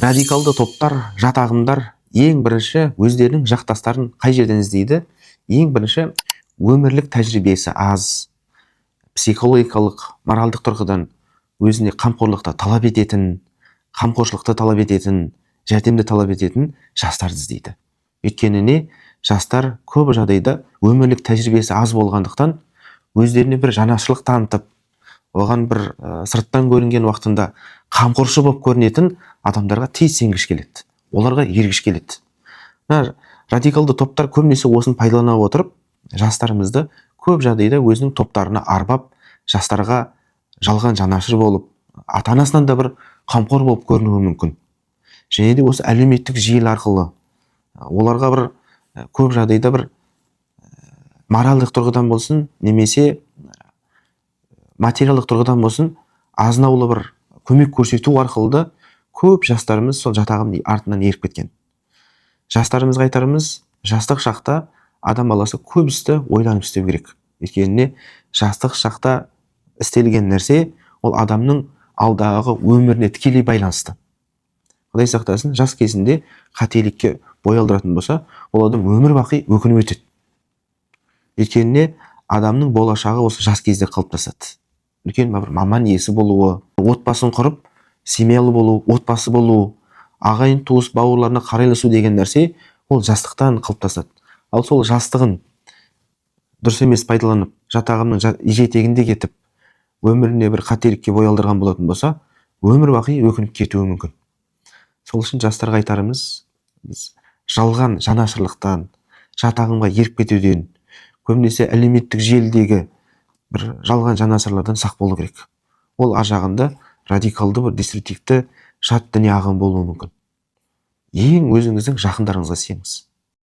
Радикалды топтар, жат ағымдар ең бірінші өздерінің жақтастарын қай жерден іздейді? Ең бірінші өмірлік тәжірибесі аз, психологиялық, моральдық тұрғыдан өзіне қамқорлықты талап ететін, жәрдемді талап ететін жастарды іздейді. Өйткені не? Жастар көп жағдайда өмірлік тәжірибесі аз болғандықтан өздеріне бір жанашырлық танытып, оған бір сырттан көрінген уақытында қамқоршы болып көрінетін адамдарға тез сенгіш келеді, оларға ергіш келеді. Радикалды топтар көбінесе осыны пайдалана отырып, жастарымызды көп жағдайда өзінің топтарына арбап, жастарға жалған жанашыр болып, ата-анасынан да бір қамқор болып көрінуі мүмкін. Және де осы әлеуметтік желі арқылы оларға бір көп жағдайда бір моральдық тұрғыдан болсын, немесе материалдық тұрғыдан болсын, азынаулы бір көмек көрсету арқылы да көп жастарымыз сол жат ағымның артынан еріп кеткен. Жастарымызға айтарымыз, жастық шақта адам баласы көп істі ойланып істеу керек. Өйткені жастық шақта істелген нәрсе ол адамның алдағы өміріне тікелей байланысты. Құдай сақтасын, жас кезінде қателікке бой алдыратын болса, ол адам өмір бақи өкініп өтеді. Өйткені адамның болашағы осы жас кезде қалыптасады. Үлкен бір маман иесі болуы, отбасын құрып, семьялы болу, отбасы болу, ағайын туыс бауырларына қарайласу деген нәрсе ол жастықтан қалыптасады. Ал сол жастығын дұрыс емес пайдаланып, жат ағымның жетегінде кетіп, өміріне бір қателікке бой алдырған болатын болса, өмір бақи өкініп кетуі мүмкін. Сол үшін жастарға айтарымыз, біз жалған жанашырлықтан, жат ағымға еріп кетуден, көбінесе әлеуметтік желідегі бір жалған жанашырлардан сақ болу керек. Ол ар жағында радикалды бір деструктивті жат діни ағым болуы мүмкін. Ең өзіңіздің жақындарыңызға сеніңіз.